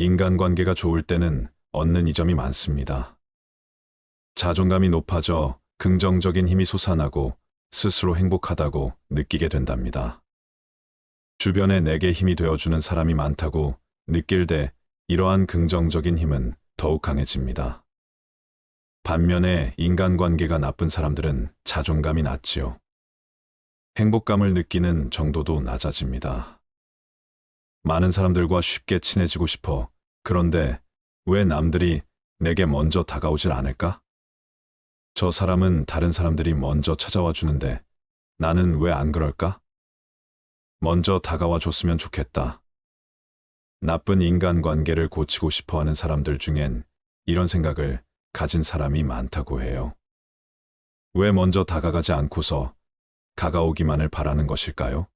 인간관계가 좋을 때는 얻는 이점이 많습니다. 자존감이 높아져 긍정적인 힘이 솟아나고 스스로 행복하다고 느끼게 된답니다. 주변에 내게 힘이 되어주는 사람이 많다고 느낄 때 이러한 긍정적인 힘은 더욱 강해집니다. 반면에 인간관계가 나쁜 사람들은 자존감이 낮지요. 행복감을 느끼는 정도도 낮아집니다. 많은 사람들과 쉽게 친해지고 싶어. 그런데 왜 남들이 내게 먼저 다가오질 않을까? 저 사람은 다른 사람들이 먼저 찾아와 주는데 나는 왜 안 그럴까? 먼저 다가와 줬으면 좋겠다. 나쁜 인간관계를 고치고 싶어 하는 사람들 중엔 이런 생각을 가진 사람이 많다고 해요. 왜 먼저 다가가지 않고서 다가오기만을 바라는 것일까요?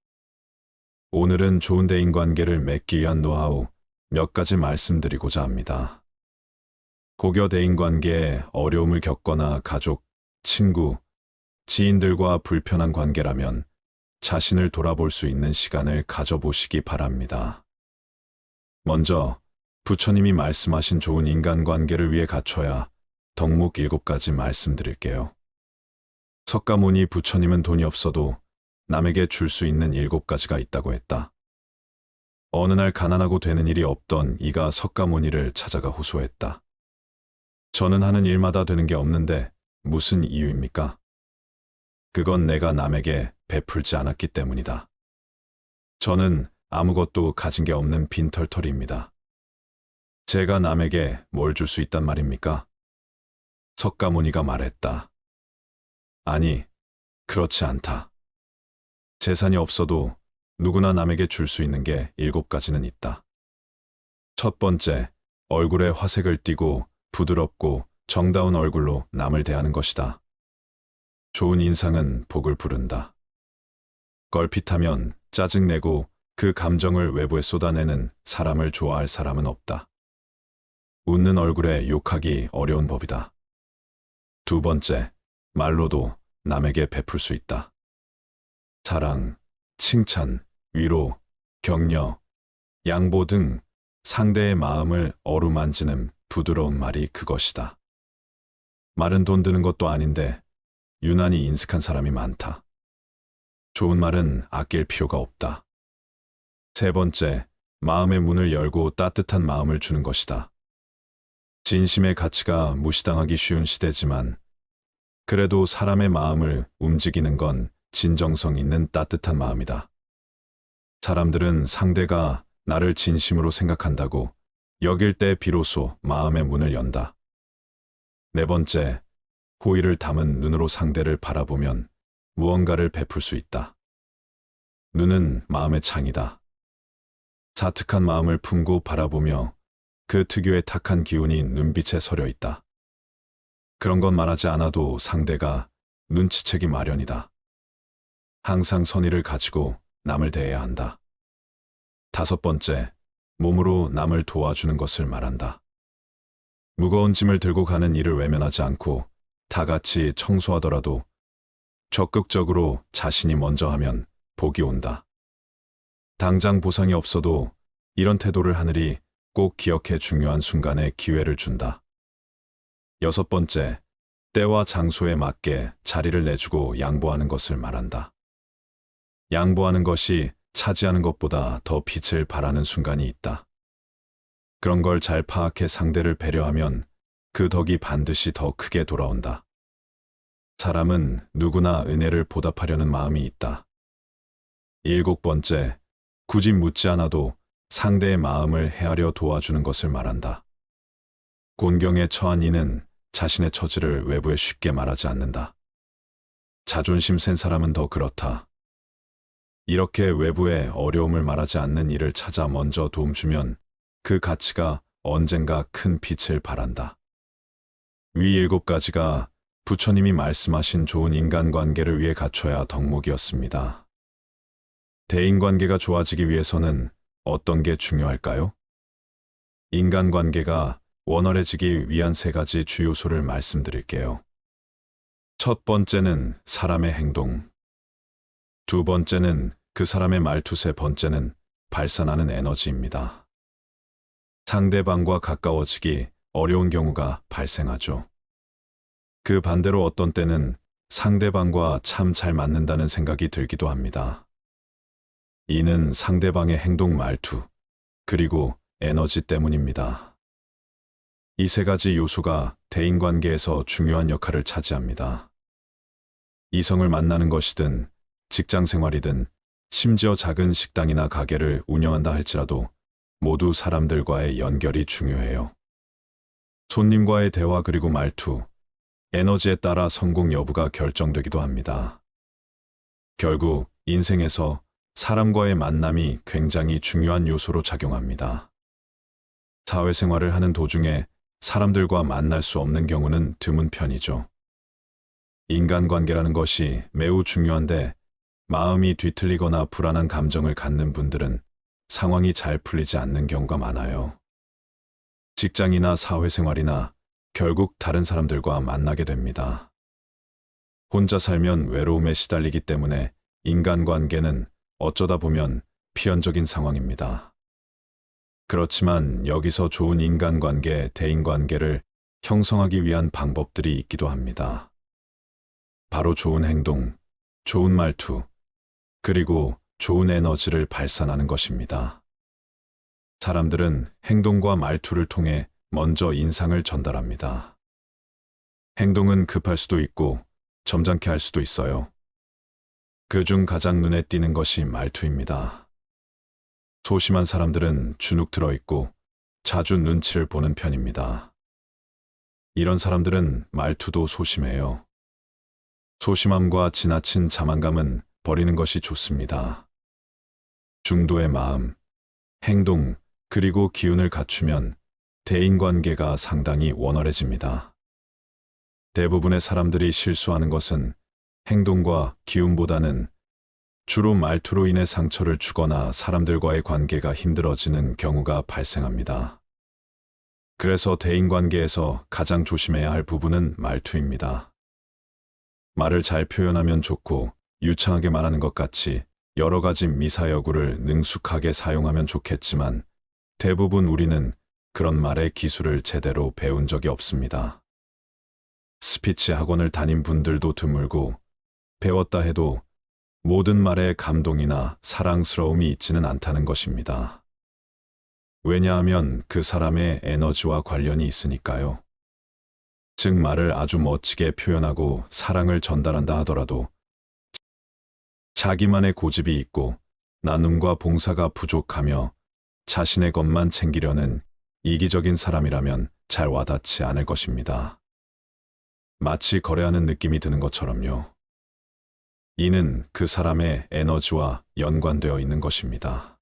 오늘은 좋은 대인관계를 맺기 위한 노하우 몇 가지 말씀드리고자 합니다. 고교 대인관계에 어려움을 겪거나 가족, 친구, 지인들과 불편한 관계라면 자신을 돌아볼 수 있는 시간을 가져보시기 바랍니다. 먼저 부처님이 말씀하신 좋은 인간관계를 위해 갖춰야 덕목 7가지 말씀드릴게요. 석가모니 부처님은 돈이 없어도 남에게 줄 수 있는 7가지가 있다고 했다. 어느 날 가난하고 되는 일이 없던 이가 석가모니를 찾아가 호소했다. 저는 하는 일마다 되는 게 없는데 무슨 이유입니까? 그건 내가 남에게 베풀지 않았기 때문이다. 저는 아무것도 가진 게 없는 빈털터리입니다. 제가 남에게 뭘 줄 수 있단 말입니까? 석가모니가 말했다. 아니, 그렇지 않다. 재산이 없어도 누구나 남에게 줄 수 있는 게 7가지는 있다. 첫 번째, 얼굴에 화색을 띠고 부드럽고 정다운 얼굴로 남을 대하는 것이다. 좋은 인상은 복을 부른다. 껄핏하면 짜증내고 그 감정을 외부에 쏟아내는 사람을 좋아할 사람은 없다. 웃는 얼굴에 욕하기 어려운 법이다. 두 번째, 말로도 남에게 베풀 수 있다. 사랑, 칭찬, 위로, 격려, 양보 등 상대의 마음을 어루만지는 부드러운 말이 그것이다. 말은 돈 드는 것도 아닌데 유난히 인색한 사람이 많다. 좋은 말은 아낄 필요가 없다. 세 번째, 마음의 문을 열고 따뜻한 마음을 주는 것이다. 진심의 가치가 무시당하기 쉬운 시대지만 그래도 사람의 마음을 움직이는 건 진정성 있는 따뜻한 마음이다. 사람들은 상대가 나를 진심으로 생각한다고 여길 때 비로소 마음의 문을 연다. 네 번째, 호의를 담은 눈으로 상대를 바라보면 무언가를 베풀 수 있다. 눈은 마음의 창이다. 사특한 마음을 품고 바라보며 그 특유의 탁한 기운이 눈빛에 서려 있다. 그런 건 말하지 않아도 상대가 눈치채기 마련이다. 항상 선의를 가지고 남을 대해야 한다. 다섯 번째, 몸으로 남을 도와주는 것을 말한다. 무거운 짐을 들고 가는 일을 외면하지 않고 다 같이 청소하더라도 적극적으로 자신이 먼저 하면 복이 온다. 당장 보상이 없어도 이런 태도를 하늘이 꼭 기억해 중요한 순간에 기회를 준다. 여섯 번째, 때와 장소에 맞게 자리를 내주고 양보하는 것을 말한다. 양보하는 것이 차지하는 것보다 더 빛을 발하는 순간이 있다. 그런 걸 잘 파악해 상대를 배려하면 그 덕이 반드시 더 크게 돌아온다. 사람은 누구나 은혜를 보답하려는 마음이 있다. 7번째, 굳이 묻지 않아도 상대의 마음을 헤아려 도와주는 것을 말한다. 곤경에 처한 이는 자신의 처지를 외부에 쉽게 말하지 않는다. 자존심 센 사람은 더 그렇다. 이렇게 외부에 어려움을 말하지 않는 이를 찾아 먼저 도움 주면 그 가치가 언젠가 큰 빛을 발한다. 위 7가지가 부처님이 말씀하신 좋은 인간관계를 위해 갖춰야 덕목이었습니다. 대인관계가 좋아지기 위해서는 어떤 게 중요할까요? 인간관계가 원활해지기 위한 3가지 주요소를 말씀드릴게요. 첫 번째는 사람의 행동. 두 번째는 그 사람의 말투, 세 번째는 발산하는 에너지입니다. 상대방과 가까워지기 어려운 경우가 발생하죠. 그 반대로 어떤 때는 상대방과 참 잘 맞는다는 생각이 들기도 합니다. 이는 상대방의 행동 말투, 그리고 에너지 때문입니다. 이 세 가지 요소가 대인관계에서 중요한 역할을 차지합니다. 이성을 만나는 것이든 직장 생활이든 심지어 작은 식당이나 가게를 운영한다 할지라도 모두 사람들과의 연결이 중요해요. 손님과의 대화 그리고 말투, 에너지에 따라 성공 여부가 결정되기도 합니다. 결국 인생에서 사람과의 만남이 굉장히 중요한 요소로 작용합니다. 사회생활을 하는 도중에 사람들과 만날 수 없는 경우는 드문 편이죠. 인간관계라는 것이 매우 중요한데 마음이 뒤틀리거나 불안한 감정을 갖는 분들은 상황이 잘 풀리지 않는 경우가 많아요. 직장이나 사회생활이나 결국 다른 사람들과 만나게 됩니다. 혼자 살면 외로움에 시달리기 때문에 인간관계는 어쩌다 보면 필연적인 상황입니다. 그렇지만 여기서 좋은 인간관계, 대인관계를 형성하기 위한 방법들이 있기도 합니다. 바로 좋은 행동, 좋은 말투, 그리고 좋은 에너지를 발산하는 것입니다. 사람들은 행동과 말투를 통해 먼저 인상을 전달합니다. 행동은 급할 수도 있고 점잖게 할 수도 있어요. 그중 가장 눈에 띄는 것이 말투입니다. 소심한 사람들은 주눅 들어 있고 자주 눈치를 보는 편입니다. 이런 사람들은 말투도 소심해요. 소심함과 지나친 자만감은 버리는 것이 좋습니다. 중도의 마음, 행동, 그리고 기운을 갖추면 대인관계가 상당히 원활해집니다. 대부분의 사람들이 실수하는 것은 행동과 기운보다는 주로 말투로 인해 상처를 주거나 사람들과의 관계가 힘들어지는 경우가 발생합니다. 그래서 대인관계에서 가장 조심해야 할 부분은 말투입니다. 말을 잘 표현하면 좋고 유창하게 말하는 것 같이 여러 가지 미사여구를 능숙하게 사용하면 좋겠지만 대부분 우리는 그런 말의 기술을 제대로 배운 적이 없습니다. 스피치 학원을 다닌 분들도 드물고 배웠다 해도 모든 말에 감동이나 사랑스러움이 있지는 않다는 것입니다. 왜냐하면 그 사람의 에너지와 관련이 있으니까요. 즉 말을 아주 멋지게 표현하고 사랑을 전달한다 하더라도 자기만의 고집이 있고 나눔과 봉사가 부족하며 자신의 것만 챙기려는 이기적인 사람이라면 잘 와닿지 않을 것입니다. 마치 거래하는 느낌이 드는 것처럼요. 이는 그 사람의 에너지와 연관되어 있는 것입니다.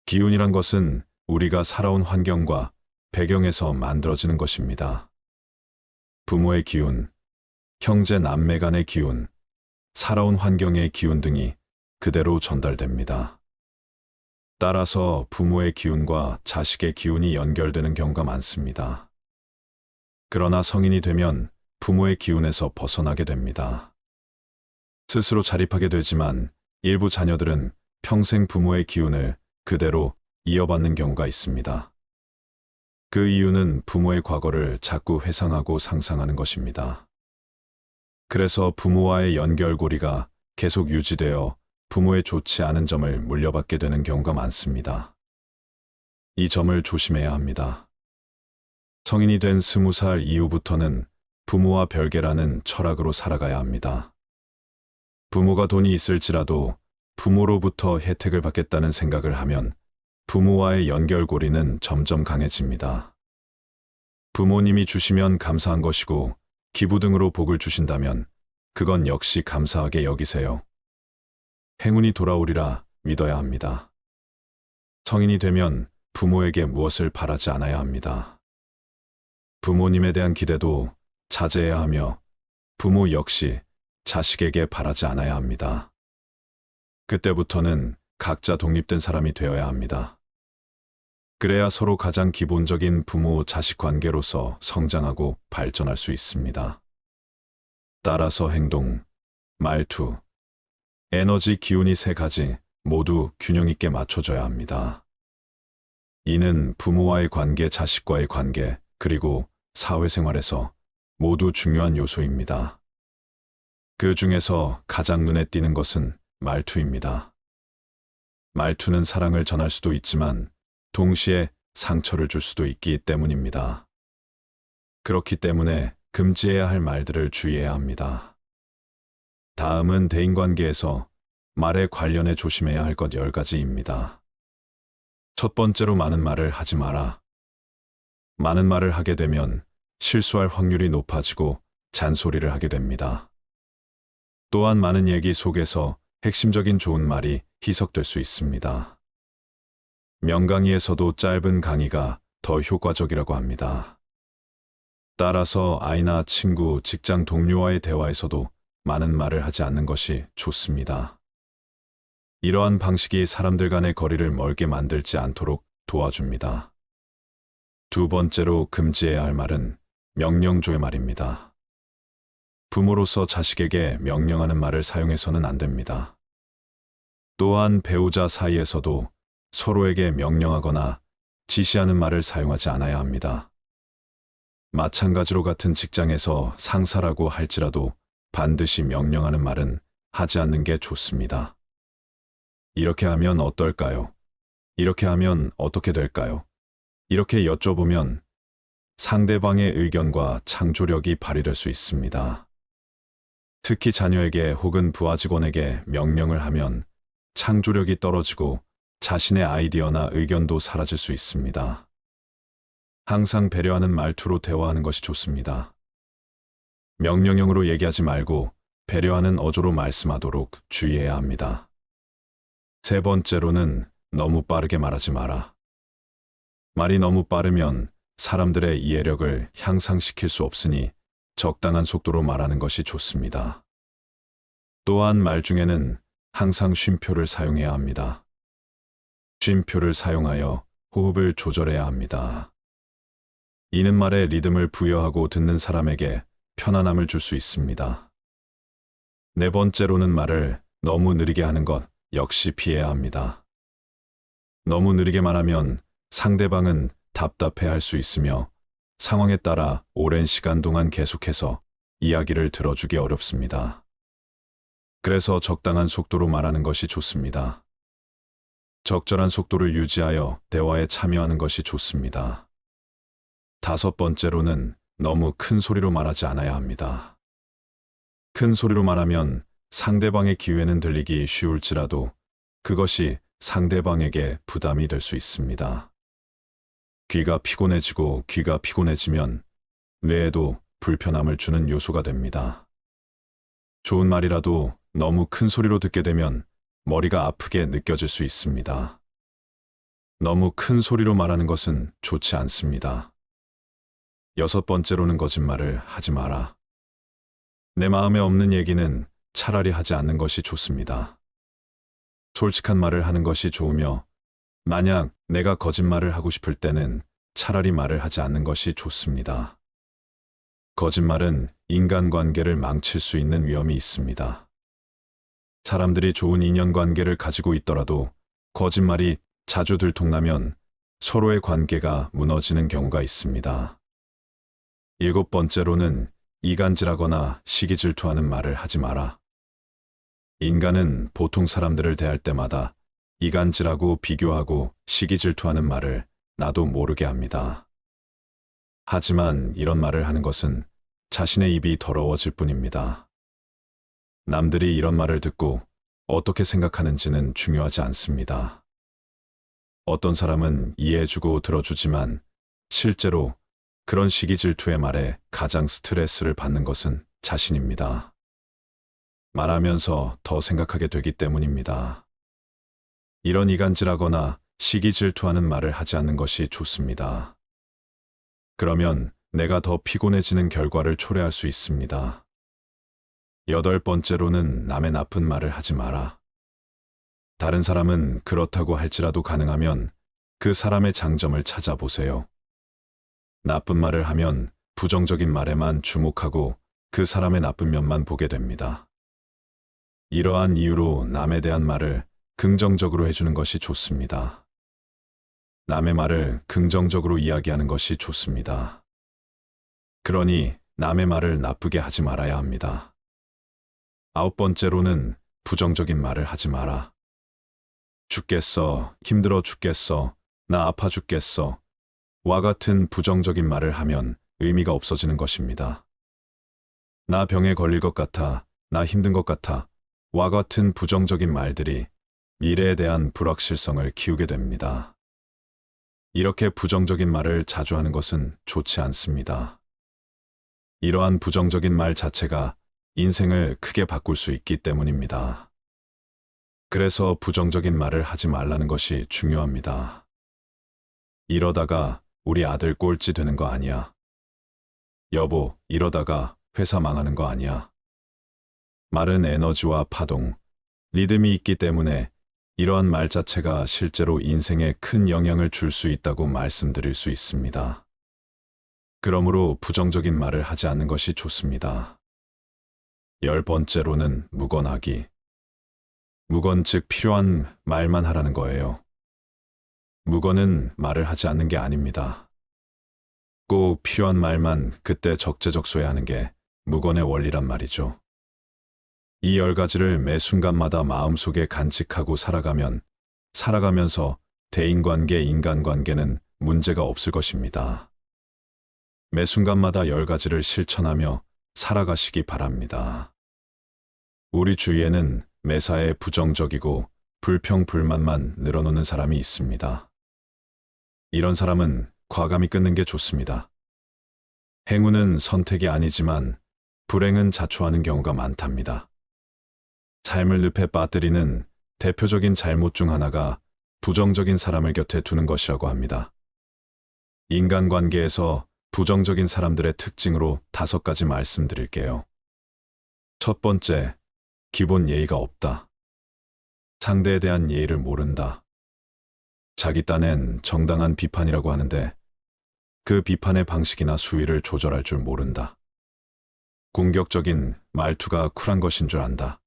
기운이란 것은 우리가 살아온 환경과 배경에서 만들어지는 것입니다. 부모의 기운, 형제 남매 간의 기운, 살아온 환경의 기운 등이 그대로 전달됩니다. 따라서 부모의 기운과 자식의 기운이 연결되는 경우가 많습니다. 그러나 성인이 되면 부모의 기운에서 벗어나게 됩니다. 스스로 자립하게 되지만 일부 자녀들은 평생 부모의 기운을 그대로 이어받는 경우가 있습니다. 그 이유는 부모의 과거를 자꾸 회상하고 상상하는 것입니다. 그래서 부모와의 연결고리가 계속 유지되어 부모의 좋지 않은 점을 물려받게 되는 경우가 많습니다. 이 점을 조심해야 합니다. 성인이 된 20살 이후부터는 부모와 별개라는 철학으로 살아가야 합니다. 부모가 돈이 있을지라도 부모로부터 혜택을 받겠다는 생각을 하면 부모와의 연결고리는 점점 강해집니다. 부모님이 주시면 감사한 것이고 기부 등으로 복을 주신다면 그건 역시 감사하게 여기세요. 행운이 돌아오리라 믿어야 합니다. 성인이 되면 부모에게 무엇을 바라지 않아야 합니다. 부모님에 대한 기대도 자제해야 하며 부모 역시 자식에게 바라지 않아야 합니다. 그때부터는 각자 독립된 사람이 되어야 합니다. 그래야 서로 가장 기본적인 부모-자식 관계로서 성장하고 발전할 수 있습니다. 따라서 행동, 말투, 에너지 기운이 세 가지 모두 균형 있게 맞춰져야 합니다. 이는 부모와의 관계, 자식과의 관계, 그리고 사회생활에서 모두 중요한 요소입니다. 그 중에서 가장 눈에 띄는 것은 말투입니다. 말투는 사랑을 전할 수도 있지만 동시에 상처를 줄 수도 있기 때문입니다. 그렇기 때문에 금지해야 할 말들을 주의해야 합니다. 다음은 대인관계에서 말에 관련해 조심해야 할 것 10가지입니다. 첫 번째로 많은 말을 하지 마라. 많은 말을 하게 되면 실수할 확률이 높아지고 잔소리를 하게 됩니다. 또한 많은 얘기 속에서 핵심적인 좋은 말이 희석될 수 있습니다. 명강의에서도 짧은 강의가 더 효과적이라고 합니다. 따라서 아이나 친구, 직장 동료와의 대화에서도 많은 말을 하지 않는 것이 좋습니다. 이러한 방식이 사람들 간의 거리를 멀게 만들지 않도록 도와줍니다. 두 번째로 금지해야 할 말은 명령조의 말입니다. 부모로서 자식에게 명령하는 말을 사용해서는 안 됩니다. 또한 배우자 사이에서도 서로에게 명령하거나 지시하는 말을 사용하지 않아야 합니다. 마찬가지로 같은 직장에서 상사라고 할지라도 반드시 명령하는 말은 하지 않는 게 좋습니다. 이렇게 하면 어떨까요? 이렇게 하면 어떻게 될까요? 이렇게 여쭤보면 상대방의 의견과 창조력이 발휘될 수 있습니다. 특히 자녀에게 혹은 부하 직원에게 명령을 하면 창조력이 떨어지고 자신의 아이디어나 의견도 사라질 수 있습니다. 항상 배려하는 말투로 대화하는 것이 좋습니다. 명령형으로 얘기하지 말고 배려하는 어조로 말씀하도록 주의해야 합니다. 세 번째로는 너무 빠르게 말하지 마라. 말이 너무 빠르면 사람들의 이해력을 향상시킬 수 없으니 적당한 속도로 말하는 것이 좋습니다. 또한 말 중에는 항상 쉼표를 사용해야 합니다. 쉼표를 사용하여 호흡을 조절해야 합니다. 이는 말에 리듬을 부여하고 듣는 사람에게 편안함을 줄 수 있습니다. 네 번째로는 말을 너무 느리게 하는 것 역시 피해야 합니다. 너무 느리게 말하면 상대방은 답답해할 수 있으며 상황에 따라 오랜 시간 동안 계속해서 이야기를 들어주기 어렵습니다. 그래서 적당한 속도로 말하는 것이 좋습니다. 적절한 속도를 유지하여 대화에 참여하는 것이 좋습니다. 다섯 번째로는 너무 큰 소리로 말하지 않아야 합니다. 큰 소리로 말하면 상대방의 귀에는 들리기 쉬울지라도 그것이 상대방에게 부담이 될 수 있습니다. 귀가 피곤해지면 뇌에도 불편함을 주는 요소가 됩니다. 좋은 말이라도 너무 큰 소리로 듣게 되면 머리가 아프게 느껴질 수 있습니다. 너무 큰 소리로 말하는 것은 좋지 않습니다. 여섯 번째로는 거짓말을 하지 마라. 내 마음에 없는 얘기는 차라리 하지 않는 것이 좋습니다. 솔직한 말을 하는 것이 좋으며 만약 내가 거짓말을 하고 싶을 때는 차라리 말을 하지 않는 것이 좋습니다. 거짓말은 인간관계를 망칠 수 있는 위험이 있습니다. 사람들이 좋은 인연관계를 가지고 있더라도 거짓말이 자주 들통나면 서로의 관계가 무너지는 경우가 있습니다. 일곱 번째로는 이간질하거나 시기 질투하는 말을 하지 마라. 인간은 보통 사람들을 대할 때마다 이간질하고 비교하고 시기 질투하는 말을 나도 모르게 합니다. 하지만 이런 말을 하는 것은 자신의 입이 더러워질 뿐입니다. 남들이 이런 말을 듣고 어떻게 생각하는지는 중요하지 않습니다. 어떤 사람은 이해해주고 들어주지만 실제로 그런 시기 질투의 말에 가장 스트레스를 받는 것은 자신입니다. 말하면서 더 생각하게 되기 때문입니다. 이런 이간질하거나 시기 질투하는 말을 하지 않는 것이 좋습니다. 그러면 내가 더 피곤해지는 결과를 초래할 수 있습니다. 여덟 번째로는 남의 나쁜 말을 하지 마라. 다른 사람은 그렇다고 할지라도 가능하면 그 사람의 장점을 찾아보세요. 나쁜 말을 하면 부정적인 말에만 주목하고 그 사람의 나쁜 면만 보게 됩니다. 이러한 이유로 남에 대한 말을 긍정적으로 해주는 것이 좋습니다. 남의 말을 긍정적으로 이야기하는 것이 좋습니다. 그러니 남의 말을 나쁘게 하지 말아야 합니다. 9번째로는 부정적인 말을 하지 마라. 죽겠어, 힘들어 죽겠어, 나 아파 죽겠어. 와 같은 부정적인 말을 하면 의미가 없어지는 것입니다. 나 병에 걸릴 것 같아, 나 힘든 것 같아. 와 같은 부정적인 말들이 미래에 대한 불확실성을 키우게 됩니다. 이렇게 부정적인 말을 자주 하는 것은 좋지 않습니다. 이러한 부정적인 말 자체가 인생을 크게 바꿀 수 있기 때문입니다. 그래서 부정적인 말을 하지 말라는 것이 중요합니다. 이러다가 우리 아들 꼴찌 되는 거 아니야. 여보, 이러다가 회사 망하는 거 아니야. 말은 에너지와 파동, 리듬이 있기 때문에 이러한 말 자체가 실제로 인생에 큰 영향을 줄 수 있다고 말씀드릴 수 있습니다. 그러므로 부정적인 말을 하지 않는 것이 좋습니다. 10번째로는 묵언하기. 묵언 즉 필요한 말만 하라는 거예요. 묵언은 말을 하지 않는 게 아닙니다. 꼭 필요한 말만 그때 적재적소에 하는 게 묵언의 원리란 말이죠. 이 10가지를 매 순간마다 마음속에 간직하고 살아가면서 대인관계, 인간관계는 문제가 없을 것입니다. 매 순간마다 10가지를 실천하며 살아가시기 바랍니다. 우리 주위에는 매사에 부정적이고 불평불만만 늘어놓는 사람이 있습니다. 이런 사람은 과감히 끊는 게 좋습니다. 행운은 선택이 아니지만 불행은 자초하는 경우가 많답니다. 삶을 늪에 빠뜨리는 대표적인 잘못 중 하나가 부정적인 사람을 곁에 두는 것이라고 합니다. 인간관계에서 부정적인 사람들의 특징으로 5가지 말씀드릴게요. 첫 번째, 기본 예의가 없다. 상대에 대한 예의를 모른다. 자기 딴엔 정당한 비판이라고 하는데 그 비판의 방식이나 수위를 조절할 줄 모른다. 공격적인 말투가 쿨한 것인 줄 안다.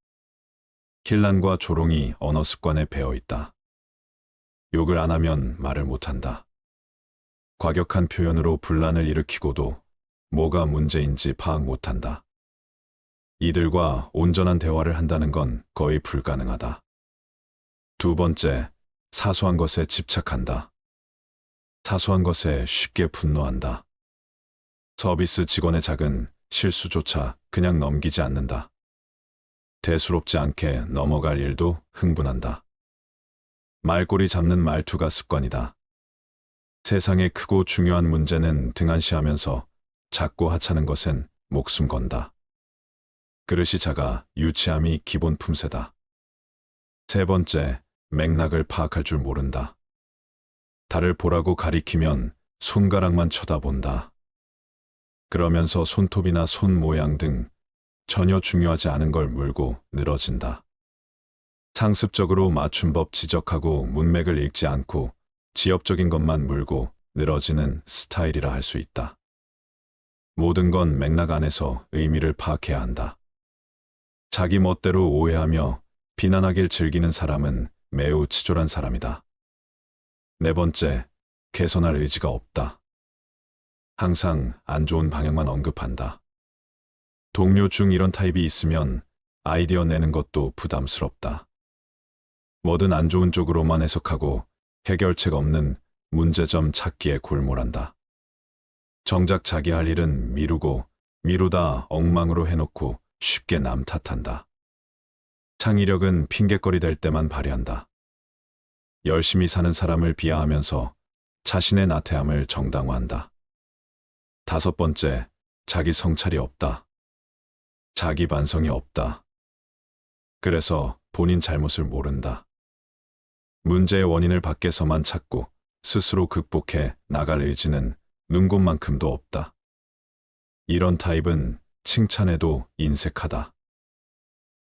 혼란과 조롱이 언어 습관에 배어 있다. 욕을 안 하면 말을 못한다. 과격한 표현으로 분란을 일으키고도 뭐가 문제인지 파악 못한다. 이들과 온전한 대화를 한다는 건 거의 불가능하다. 두 번째, 사소한 것에 집착한다. 사소한 것에 쉽게 분노한다. 서비스 직원의 작은 실수조차 그냥 넘기지 않는다. 대수롭지 않게 넘어갈 일도 흥분한다. 말꼬리 잡는 말투가 습관이다. 세상의 크고 중요한 문제는 등한시하면서 작고 하찮은 것엔 목숨 건다. 그릇이 작아 유치함이 기본 품새다. 세 번째, 맥락을 파악할 줄 모른다. 달을 보라고 가리키면 손가락만 쳐다본다. 그러면서 손톱이나 손 모양 등 전혀 중요하지 않은 걸 물고 늘어진다. 상습적으로 맞춤법 지적하고 문맥을 읽지 않고 지엽적인 것만 물고 늘어지는 스타일이라 할 수 있다. 모든 건 맥락 안에서 의미를 파악해야 한다. 자기 멋대로 오해하며 비난하길 즐기는 사람은 매우 치졸한 사람이다. 네 번째, 개선할 의지가 없다. 항상 안 좋은 방향만 언급한다. 동료 중 이런 타입이 있으면 아이디어 내는 것도 부담스럽다. 뭐든 안 좋은 쪽으로만 해석하고 해결책 없는 문제점 찾기에 골몰한다. 정작 자기 할 일은 미루다 엉망으로 해놓고 쉽게 남 탓한다. 창의력은 핑곗거리 될 때만 발휘한다. 열심히 사는 사람을 비하하면서 자신의 나태함을 정당화한다. 다섯 번째, 자기 성찰이 없다. 자기 반성이 없다. 그래서 본인 잘못을 모른다. 문제의 원인을 밖에서만 찾고 스스로 극복해 나갈 의지는 눈곱만큼도 없다. 이런 타입은 칭찬해도 인색하다.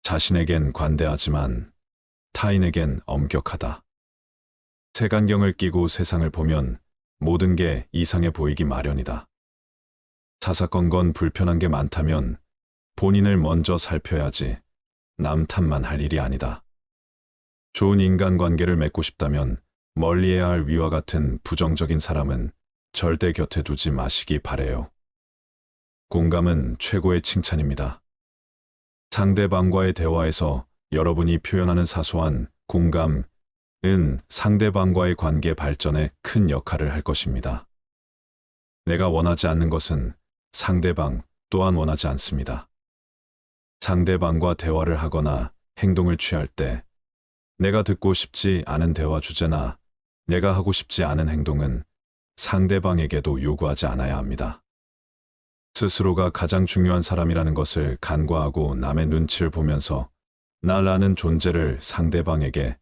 자신에겐 관대하지만 타인에겐 엄격하다. 색안경을 끼고 세상을 보면 모든 게 이상해 보이기 마련이다. 사사건건 불편한 게 많다면 본인을 먼저 살펴야지 남 탓만 할 일이 아니다. 좋은 인간관계를 맺고 싶다면 멀리해야 할 위와 같은 부정적인 사람은 절대 곁에 두지 마시기 바래요. 공감은 최고의 칭찬입니다. 상대방과의 대화에서 여러분이 표현하는 사소한 공감은 상대방과의 관계 발전에 큰 역할을 할 것입니다. 내가 원하지 않는 것은 상대방 또한 원하지 않습니다. 상대방과 대화를 하거나 행동을 취할 때 내가 듣고 싶지 않은 대화 주제나 내가 하고 싶지 않은 행동은 상대방에게도 요구하지 않아야 합니다. 스스로가 가장 중요한 사람이라는 것을 간과하고 남의 눈치를 보면서 나라는 존재를 상대방에게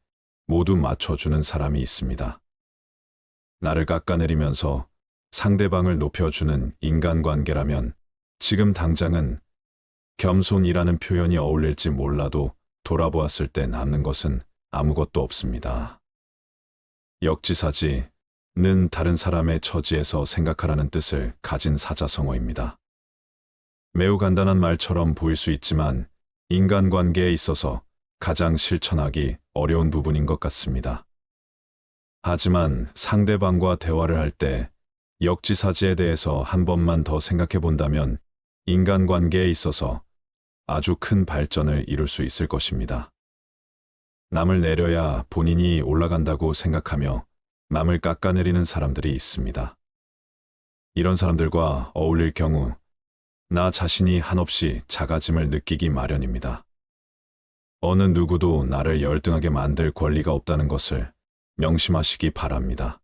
모두 맞춰주는 사람이 있습니다. 나를 깎아내리면서 상대방을 높여주는 인간관계라면 지금 당장은 겸손이라는 표현이 어울릴지 몰라도 돌아보았을 때 남는 것은 아무것도 없습니다. 역지사지는 다른 사람의 처지에서 생각하라는 뜻을 가진 사자성어입니다. 매우 간단한 말처럼 보일 수 있지만 인간관계에 있어서 가장 실천하기 어려운 부분인 것 같습니다. 하지만 상대방과 대화를 할 때 역지사지에 대해서 한 번만 더 생각해 본다면 인간관계에 있어서 아주 큰 발전을 이룰 수 있을 것입니다. 남을 내려야 본인이 올라간다고 생각하며 남을 깎아내리는 사람들이 있습니다. 이런 사람들과 어울릴 경우 나 자신이 한없이 작아짐을 느끼기 마련입니다. 어느 누구도 나를 열등하게 만들 권리가 없다는 것을 명심하시기 바랍니다.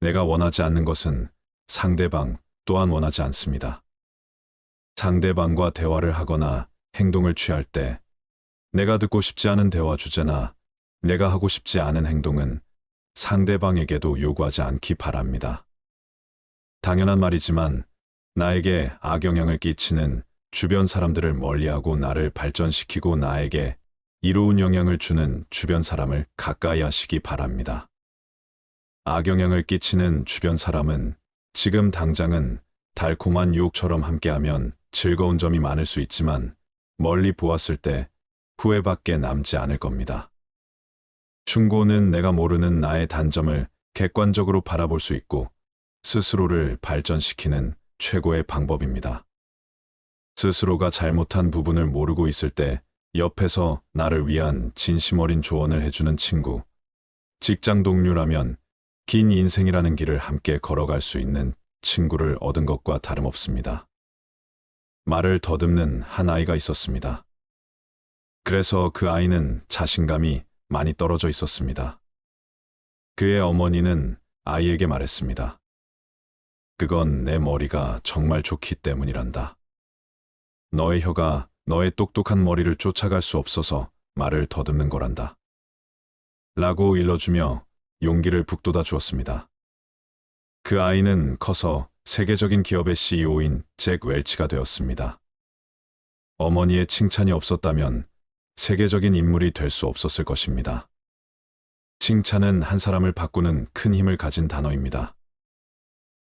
내가 원하지 않는 것은 상대방 또한 원하지 않습니다. 상대방과 대화를 하거나 행동을 취할 때 내가 듣고 싶지 않은 대화 주제나 내가 하고 싶지 않은 행동은 상대방에게도 요구하지 않기 바랍니다. 당연한 말이지만 나에게 악영향을 끼치는 주변 사람들을 멀리하고 나를 발전시키고 나에게 이로운 영향을 주는 주변 사람을 가까이 하시기 바랍니다. 악영향을 끼치는 주변 사람은 지금 당장은 달콤한 유혹처럼 함께하면 즐거운 점이 많을 수 있지만 멀리 보았을 때 후회밖에 남지 않을 겁니다. 충고는 내가 모르는 나의 단점을 객관적으로 바라볼 수 있고 스스로를 발전시키는 최고의 방법입니다. 스스로가 잘못한 부분을 모르고 있을 때 옆에서 나를 위한 진심 어린 조언을 해주는 친구, 직장 동료라면 긴 인생이라는 길을 함께 걸어갈 수 있는 친구를 얻은 것과 다름없습니다. 말을 더듬는 한 아이가 있었습니다. 그래서 그 아이는 자신감이 많이 떨어져 있었습니다. 그의 어머니는 아이에게 말했습니다. 그건 내 머리가 정말 좋기 때문이란다. 너의 혀가 너의 똑똑한 머리를 쫓아갈 수 없어서 말을 더듬는 거란다. 라고 일러주며 용기를 북돋아 주었습니다. 그 아이는 커서 세계적인 기업의 CEO인 잭 웰치가 되었습니다. 어머니의 칭찬이 없었다면 세계적인 인물이 될 수 없었을 것입니다. 칭찬은 한 사람을 바꾸는 큰 힘을 가진 단어입니다.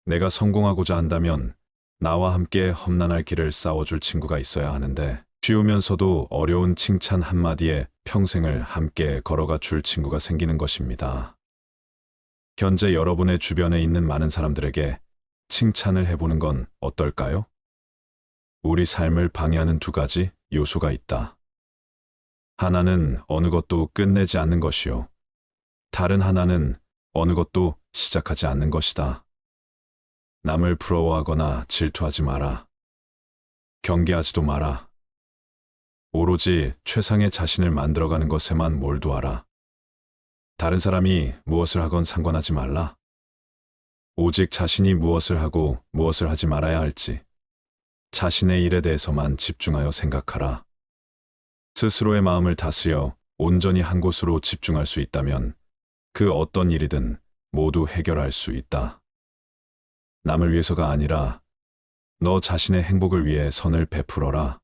내가 성공하고자 한다면 나와 함께 험난할 길을 싸워줄 친구가 있어야 하는데 쉬우면서도 어려운 칭찬 한마디에 평생을 함께 걸어가 줄 친구가 생기는 것입니다. 현재 여러분의 주변에 있는 많은 사람들에게 칭찬을 해보는 건 어떨까요? 우리 삶을 방해하는 두 가지 요소가 있다. 하나는 어느 것도 끝내지 않는 것이요. 다른 하나는 어느 것도 시작하지 않는 것이다. 남을 부러워하거나 질투하지 마라. 경계하지도 마라. 오로지 최상의 자신을 만들어가는 것에만 몰두하라. 다른 사람이 무엇을 하건 상관하지 말라. 오직 자신이 무엇을 하고 무엇을 하지 말아야 할지 자신의 일에 대해서만 집중하여 생각하라. 스스로의 마음을 다스려 온전히 한 곳으로 집중할 수 있다면 그 어떤 일이든 모두 해결할 수 있다. 남을 위해서가 아니라 너 자신의 행복을 위해 선을 베풀어라.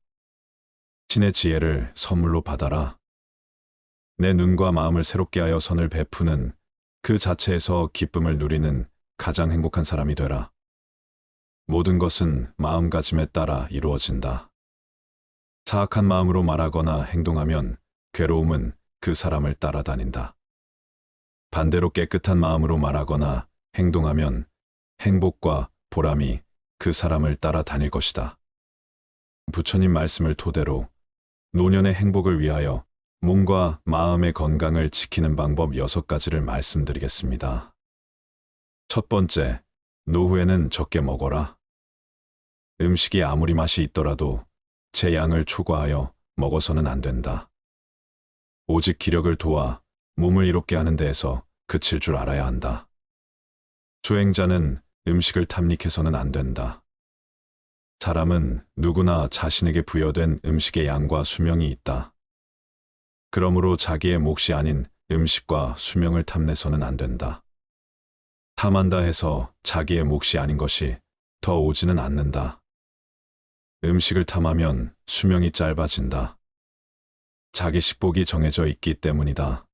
신의 지혜를 선물로 받아라. 내 눈과 마음을 새롭게 하여 선을 베푸는 그 자체에서 기쁨을 누리는 가장 행복한 사람이 되라. 모든 것은 마음가짐에 따라 이루어진다. 사악한 마음으로 말하거나 행동하면 괴로움은 그 사람을 따라다닌다. 반대로 깨끗한 마음으로 말하거나 행동하면 행복과 보람이 그 사람을 따라다닐 것이다. 부처님 말씀을 토대로 노년의 행복을 위하여 몸과 마음의 건강을 지키는 방법 6가지를 말씀드리겠습니다. 첫 번째, 노후에는 적게 먹어라. 음식이 아무리 맛이 있더라도 제 양을 초과하여 먹어서는 안 된다. 오직 기력을 도와 몸을 이롭게 하는 데에서 그칠 줄 알아야 한다. 수행자는 음식을 탐닉해서는 안 된다. 사람은 누구나 자신에게 부여된 음식의 양과 수명이 있다. 그러므로 자기의 몫이 아닌 음식과 수명을 탐내서는 안 된다. 탐한다 해서 자기의 몫이 아닌 것이 더 오지는 않는다. 음식을 탐하면 수명이 짧아진다. 자기 식복이 정해져 있기 때문이다.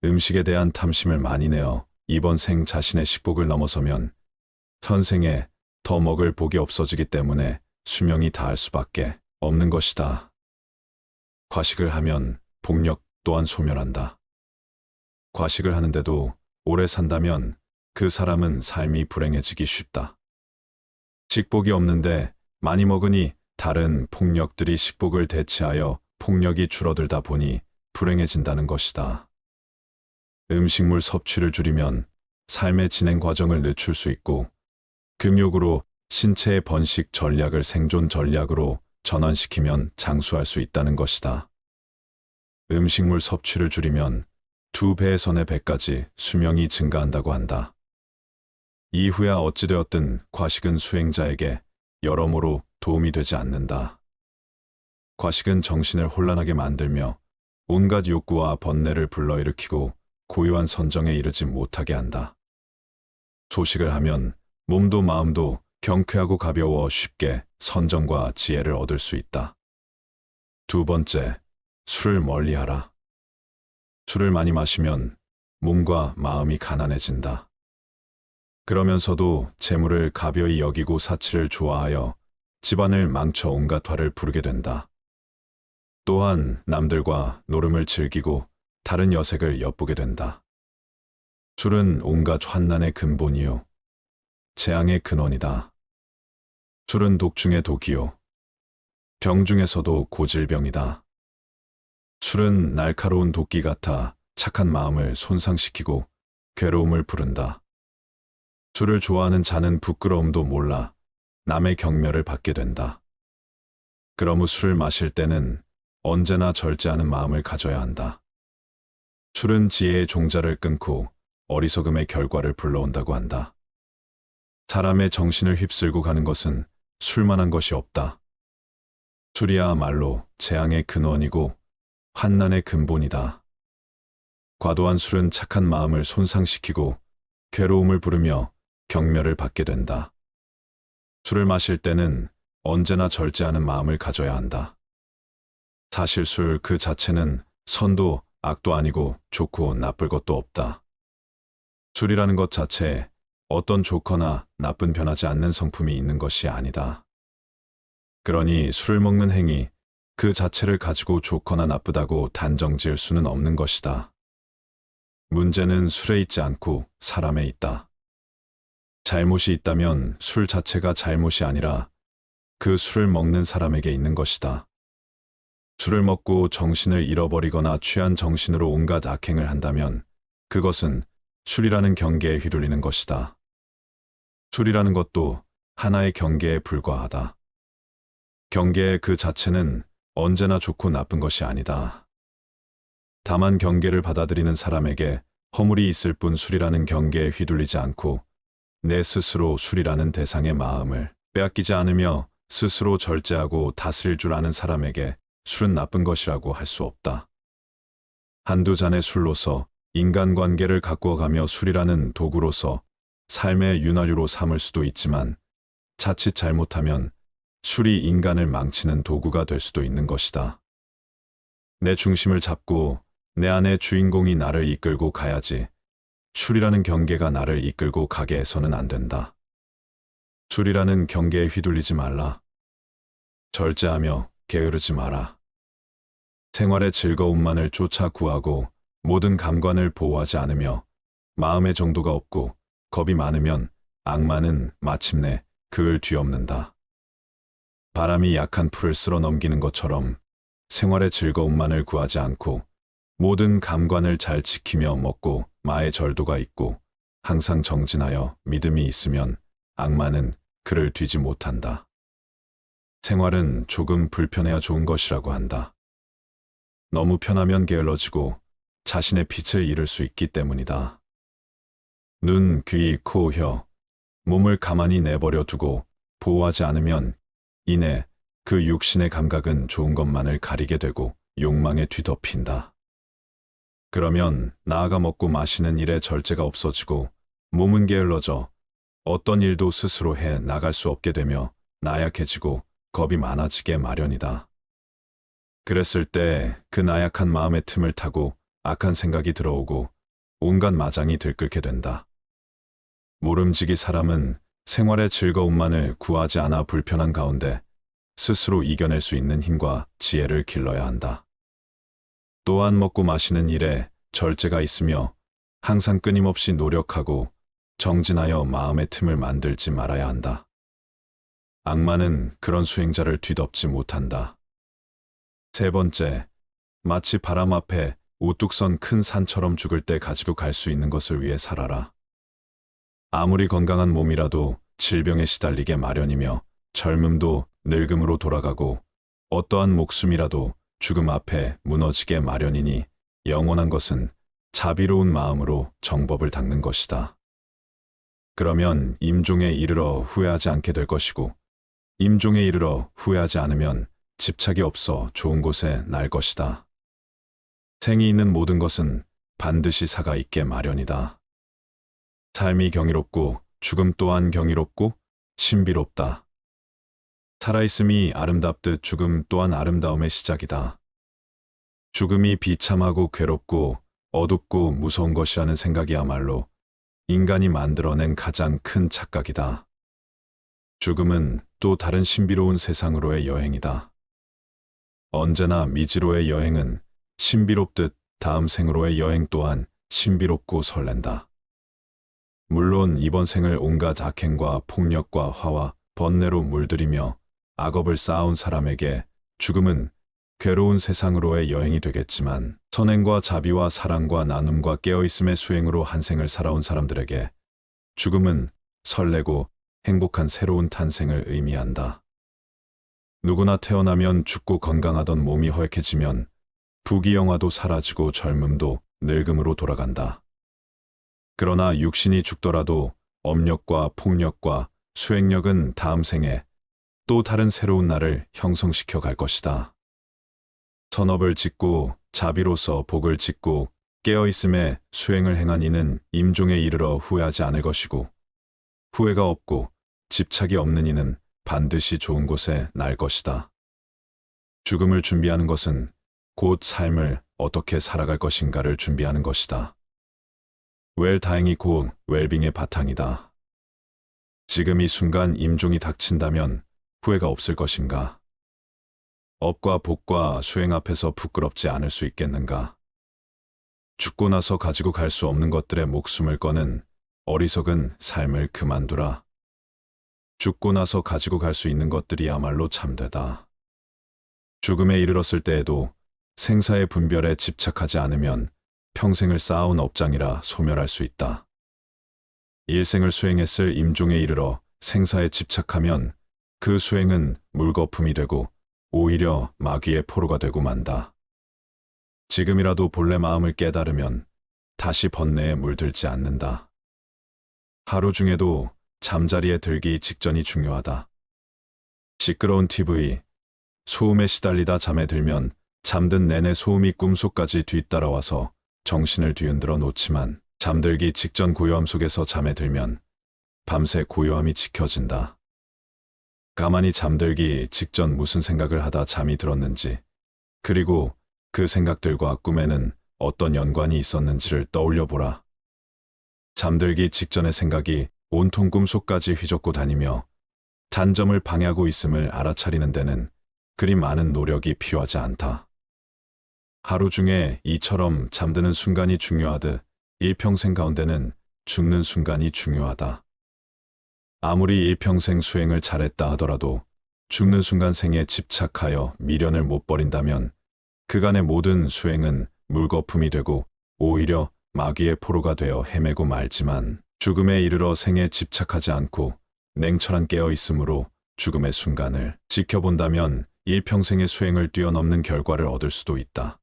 음식에 대한 탐심을 많이 내어 이번 생 자신의 식복을 넘어서면 현생에 더 먹을 복이 없어지기 때문에 수명이 다할 수밖에 없는 것이다. 과식을 하면 복력 또한 소멸한다. 과식을 하는데도 오래 산다면 그 사람은 삶이 불행해지기 쉽다. 식복이 없는데 많이 먹으니 다른 폭력들이 식복을 대체하여 폭력이 줄어들다 보니 불행해진다는 것이다. 음식물 섭취를 줄이면 삶의 진행 과정을 늦출 수 있고 금욕으로 신체의 번식 전략을 생존 전략으로 전환시키면 장수할 수 있다는 것이다. 음식물 섭취를 줄이면 2배에서 4배까지 수명이 증가한다고 한다. 이후야 어찌되었든 과식은 수행자에게 여러모로 도움이 되지 않는다. 과식은 정신을 혼란하게 만들며 온갖 욕구와 번뇌를 불러일으키고 고요한 선정에 이르지 못하게 한다. 소식을 하면 몸도 마음도 경쾌하고 가벼워 쉽게 선정과 지혜를 얻을 수 있다. 두 번째, 술을 멀리하라. 술을 많이 마시면 몸과 마음이 가난해진다. 그러면서도 재물을 가벼이 여기고 사치를 좋아하여 집안을 망쳐 온갖 화를 부르게 된다. 또한 남들과 노름을 즐기고 다른 여색을 엿보게 된다. 술은 온갖 환난의 근본이요 재앙의 근원이다. 술은 독 중의 독이요 병 중에서도 고질병이다. 술은 날카로운 도끼 같아 착한 마음을 손상시키고 괴로움을 부른다. 술을 좋아하는 자는 부끄러움도 몰라 남의 경멸을 받게 된다. 그러므 술을 마실 때는 언제나 절제하는 마음을 가져야 한다. 술은 지혜의 종자를 끊고 어리석음의 결과를 불러온다고 한다. 사람의 정신을 휩쓸고 가는 것은 술만한 것이 없다. 술이야말로 재앙의 근원이고 환난의 근본이다. 과도한 술은 착한 마음을 손상시키고 괴로움을 부르며 경멸을 받게 된다. 술을 마실 때는 언제나 절제하는 마음을 가져야 한다. 사실 술 그 자체는 선도 악도 아니고 좋고 나쁠 것도 없다. 술이라는 것 자체에 어떤 좋거나 나쁜 변하지 않는 성품이 있는 것이 아니다. 그러니 술을 먹는 행위 그 자체를 가지고 좋거나 나쁘다고 단정 지을 수는 없는 것이다. 문제는 술에 있지 않고 사람에 있다. 잘못이 있다면 술 자체가 잘못이 아니라 그 술을 먹는 사람에게 있는 것이다. 술을 먹고 정신을 잃어버리거나 취한 정신으로 온갖 악행을 한다면 그것은 술이라는 경계에 휘둘리는 것이다. 술이라는 것도 하나의 경계에 불과하다. 경계 그 자체는 언제나 좋고 나쁜 것이 아니다. 다만 경계를 받아들이는 사람에게 허물이 있을 뿐 술이라는 경계에 휘둘리지 않고 내 스스로 술이라는 대상의 마음을 빼앗기지 않으며 스스로 절제하고 다스릴 줄 아는 사람에게 술은 나쁜 것이라고 할 수 없다. 한두 잔의 술로서 인간관계를 가꾸어가며 술이라는 도구로서 삶의 윤활유로 삼을 수도 있지만 자칫 잘못하면 술이 인간을 망치는 도구가 될 수도 있는 것이다. 내 중심을 잡고 내 안의 주인공이 나를 이끌고 가야지 술이라는 경계가 나를 이끌고 가게 해서는 안 된다. 술이라는 경계에 휘둘리지 말라. 절제하며 게으르지 마라. 생활의 즐거움만을 쫓아 구하고 모든 감관을 보호하지 않으며 마음의 정도가 없고 겁이 많으면 악마는 마침내 그를 뒤엎는다. 바람이 약한 풀을 쓸어 넘기는 것처럼 생활의 즐거움만을 구하지 않고 모든 감관을 잘 지키며 먹고 마의 절도가 있고 항상 정진하여 믿음이 있으면 악마는 그를 뒤지 못한다. 생활은 조금 불편해야 좋은 것이라고 한다. 너무 편하면 게을러지고 자신의 빛을 잃을 수 있기 때문이다. 눈, 귀, 코, 혀, 몸을 가만히 내버려 두고 보호하지 않으면 이내 그 육신의 감각은 좋은 것만을 가리게 되고 욕망에 뒤덮인다. 그러면 나아가 먹고 마시는 일에 절제가 없어지고 몸은 게을러져 어떤 일도 스스로 해 나갈 수 없게 되며 나약해지고 겁이 많아지게 마련이다. 그랬을 때 그 나약한 마음의 틈을 타고 악한 생각이 들어오고 온갖 마장이 들끓게 된다. 모름지기 사람은 생활의 즐거움만을 구하지 않아 불편한 가운데 스스로 이겨낼 수 있는 힘과 지혜를 길러야 한다. 또한 먹고 마시는 일에 절제가 있으며 항상 끊임없이 노력하고 정진하여 마음의 틈을 만들지 말아야 한다. 악마는 그런 수행자를 뒤덮지 못한다. 세 번째, 마치 바람 앞에 우뚝 선 큰 산처럼 죽을 때 가지고 갈 수 있는 것을 위해 살아라. 아무리 건강한 몸이라도 질병에 시달리게 마련이며 젊음도 늙음으로 돌아가고 어떠한 목숨이라도 죽음 앞에 무너지게 마련이니 영원한 것은 자비로운 마음으로 정법을 닦는 것이다. 그러면 임종에 이르러 후회하지 않게 될 것이고 임종에 이르러 후회하지 않으면 집착이 없어 좋은 곳에 날 것이다. 생이 있는 모든 것은 반드시 사가 있게 마련이다. 삶이 경이롭고 죽음 또한 경이롭고 신비롭다. 살아있음이 아름답듯 죽음 또한 아름다움의 시작이다. 죽음이 비참하고 괴롭고 어둡고 무서운 것이라는 생각이야말로 인간이 만들어낸 가장 큰 착각이다. 죽음은 또 다른 신비로운 세상으로의 여행이다. 언제나 미지로의 여행은 신비롭듯 다음 생으로의 여행 또한 신비롭고 설렌다. 물론 이번 생을 온갖 악행과 폭력과 화와 번뇌로 물들이며 악업을 쌓아온 사람에게 죽음은 괴로운 세상으로의 여행이 되겠지만 선행과 자비와 사랑과 나눔과 깨어있음의 수행으로 한 생을 살아온 사람들에게 죽음은 설레고 행복한 새로운 탄생을 의미한다. 누구나 태어나면 죽고 건강하던 몸이 허약해지면 부귀영화도 사라지고 젊음도 늙음으로 돌아간다. 그러나 육신이 죽더라도 업력과 폭력과 수행력은 다음 생에 또 다른 새로운 나를 형성시켜 갈 것이다. 선업을 짓고 자비로서 복을 짓고 깨어있음에 수행을 행한 이는 임종에 이르러 후회하지 않을 것이고 후회가 없고 집착이 없는 이는 반드시 좋은 곳에 날 것이다. 죽음을 준비하는 것은 곧 삶을 어떻게 살아갈 것인가를 준비하는 것이다. 웰다행이 곧 웰빙의 바탕이다. 지금 이 순간 임종이 닥친다면 후회가 없을 것인가? 업과 복과 수행 앞에서 부끄럽지 않을 수 있겠는가? 죽고 나서 가지고 갈 수 없는 것들의 목숨을 거는 어리석은 삶을 그만두라. 죽고 나서 가지고 갈 수 있는 것들이야말로 참되다. 죽음에 이르렀을 때에도 생사의 분별에 집착하지 않으면 평생을 쌓아온 업장이라 소멸할 수 있다. 일생을 수행했을 임종에 이르러 생사에 집착하면 그 수행은 물거품이 되고 오히려 마귀의 포로가 되고 만다. 지금이라도 본래 마음을 깨달으면 다시 번뇌에 물들지 않는다. 하루 중에도 잠자리에 들기 직전이 중요하다. 시끄러운 TV, 소음에 시달리다 잠에 들면 잠든 내내 소음이 꿈속까지 뒤따라와서 정신을 뒤흔들어 놓지만 잠들기 직전 고요함 속에서 잠에 들면 밤새 고요함이 지켜진다. 가만히 잠들기 직전 무슨 생각을 하다 잠이 들었는지, 그리고 그 생각들과 꿈에는 어떤 연관이 있었는지를 떠올려 보라. 잠들기 직전의 생각이 온통 꿈속까지 휘젓고 다니며 단점을 방해하고 있음을 알아차리는 데는 그리 많은 노력이 필요하지 않다. 하루 중에 이처럼 잠드는 순간이 중요하듯 일평생 가운데는 죽는 순간이 중요하다. 아무리 일평생 수행을 잘했다 하더라도 죽는 순간 생에 집착하여 미련을 못 버린다면 그간의 모든 수행은 물거품이 되고 오히려 마귀의 포로가 되어 헤매고 말지만, 죽음에 이르러 생에 집착하지 않고 냉철한 깨어 있음으로 죽음의 순간을 지켜본다면 일평생의 수행을 뛰어넘는 결과를 얻을 수도 있다.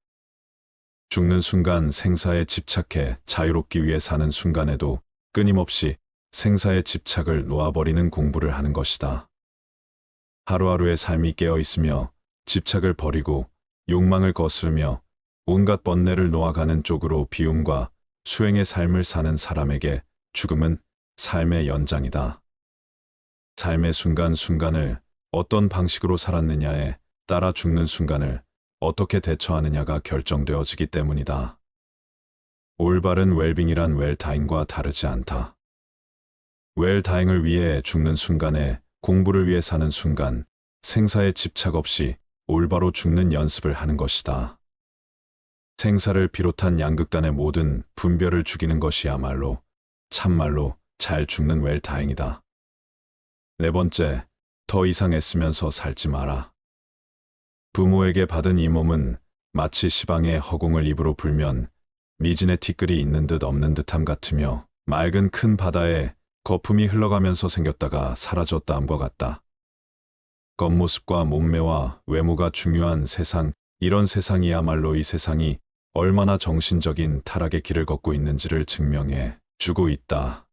죽는 순간 생사에 집착해 자유롭기 위해 사는 순간에도 끊임없이 생사의 집착을 놓아버리는 공부를 하는 것이다. 하루하루의 삶이 깨어 있으며 집착을 버리고 욕망을 거스르며 온갖 번뇌를 놓아가는 쪽으로 비움과 수행의 삶을 사는 사람에게 죽음은 삶의 연장이다. 삶의 순간순간을 어떤 방식으로 살았느냐에 따라 죽는 순간을 어떻게 대처하느냐가 결정되어지기 때문이다. 올바른 웰빙이란 웰다잉과 다르지 않다. 웰다잉을 위해 죽는 순간에 공부를 위해 사는 순간, 생사에 집착 없이 올바로 죽는 연습을 하는 것이다. 생사를 비롯한 양극단의 모든 분별을 죽이는 것이야말로 참말로 잘 죽는 웰다잉이다. 네 번째, 더 이상 애쓰면서 살지 마라. 부모에게 받은 이 몸은 마치 시방의 허공을 입으로 불면 미진의 티끌이 있는 듯 없는 듯함 같으며 맑은 큰 바다에 거품이 흘러가면서 생겼다가 사라졌다함과 같다. 겉모습과 몸매와 외모가 중요한 세상, 이런 세상이야말로 이 세상이 얼마나 정신적인 타락의 길을 걷고 있는지를 증명해 주고 있다.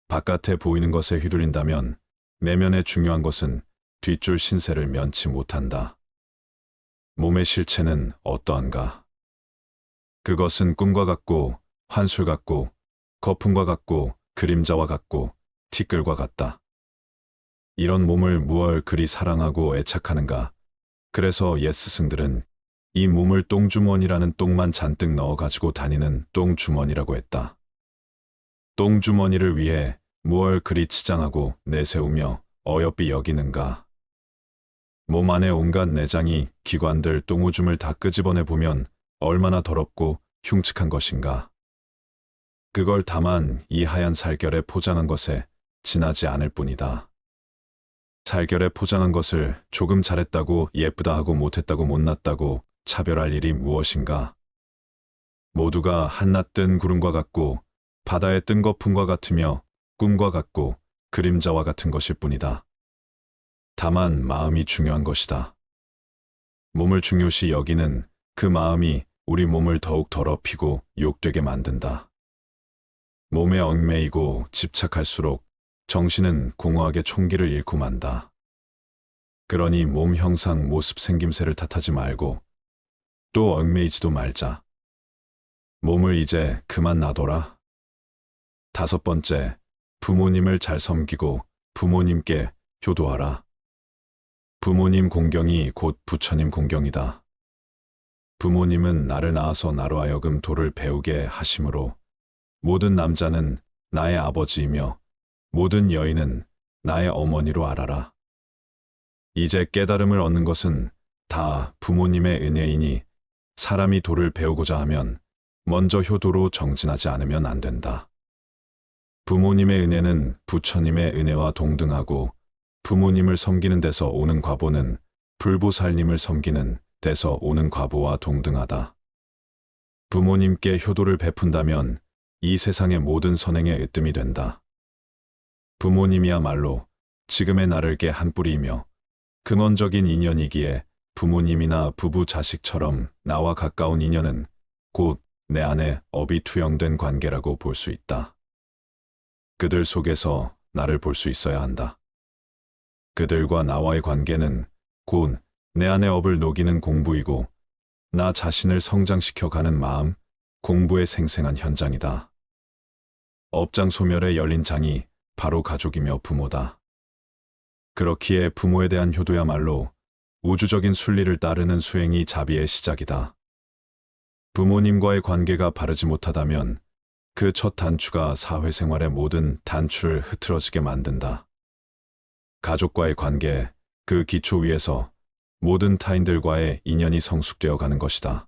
바깥에 보이는 것에 휘둘린다면 내면에 중요한 것은 뒷줄 신세를 면치 못한다. 몸의 실체는 어떠한가? 그것은 꿈과 같고 환술 같고 거품과 같고 그림자와 같고 티끌과 같다. 이런 몸을 무얼 그리 사랑하고 애착하는가? 그래서 옛 스승들은 이 몸을 똥주머니라는 똥만 잔뜩 넣어 가지고 다니는 똥주머니라고 했다. 똥주머니를 위해 무얼 그리 치장하고 내세우며 어여삐 여기는가? 몸 안에 온갖 내장이 기관들 똥오줌을 다 끄집어내 보면 얼마나 더럽고 흉측한 것인가? 그걸 다만 이 하얀 살결에 포장한 것에 지나지 않을 뿐이다. 살결에 포장한 것을 조금 잘했다고 예쁘다 하고 못했다고 못났다고 차별할 일이 무엇인가? 모두가 한낮 뜬 구름과 같고 바다에 뜬 거품과 같으며 꿈과 같고 그림자와 같은 것일 뿐이다. 다만 마음이 중요한 것이다. 몸을 중요시 여기는 그 마음이 우리 몸을 더욱 더럽히고 욕되게 만든다. 몸에 얽매이고 집착할수록 정신은 공허하게 총기를 잃고 만다. 그러니 몸 형상 모습 생김새를 탓하지 말고 또 얽매이지도 말자. 몸을 이제 그만 놔둬라. 다섯 번째, 부모님을 잘 섬기고 부모님께 효도하라. 부모님 공경이 곧 부처님 공경이다. 부모님은 나를 낳아서 나로 하여금 도를 배우게 하심으로 모든 남자는 나의 아버지이며 모든 여인은 나의 어머니로 알아라. 이제 깨달음을 얻는 것은 다 부모님의 은혜이니 사람이 도를 배우고자 하면 먼저 효도로 정진하지 않으면 안 된다. 부모님의 은혜는 부처님의 은혜와 동등하고 부모님을 섬기는 데서 오는 과보는 불보살님을 섬기는 데서 오는 과보와 동등하다. 부모님께 효도를 베푼다면 이 세상의 모든 선행에 으뜸이 된다. 부모님이야말로 지금의 나를 개 한 뿌리이며 근원적인 인연이기에 부모님이나 부부 자식처럼 나와 가까운 인연은 곧 내 안에 업이 투영된 관계라고 볼 수 있다. 그들 속에서 나를 볼 수 있어야 한다. 그들과 나와의 관계는 곧 내 안의 업을 녹이는 공부이고 나 자신을 성장시켜가는 마음, 공부의 생생한 현장이다. 업장 소멸에 열린 장이 바로 가족이며 부모다. 그렇기에 부모에 대한 효도야말로 우주적인 순리를 따르는 수행이 자비의 시작이다. 부모님과의 관계가 바르지 못하다면 그 첫 단추가 사회생활의 모든 단추를 흐트러지게 만든다. 가족과의 관계, 그 기초 위에서 모든 타인들과의 인연이 성숙되어 가는 것이다.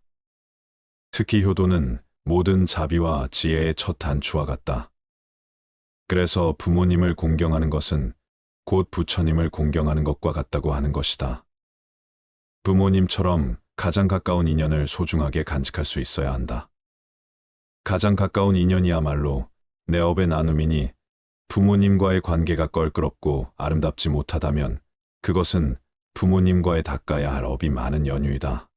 특히 효도는 모든 자비와 지혜의 첫 단추와 같다. 그래서 부모님을 공경하는 것은 곧 부처님을 공경하는 것과 같다고 하는 것이다. 부모님처럼 가장 가까운 인연을 소중하게 간직할 수 있어야 한다. 가장 가까운 인연이야말로 내 업의 나눔이니 부모님과의 관계가 껄끄럽고 아름답지 못하다면 그것은 부모님과의 닦아야 할 업이 많은 연유이다.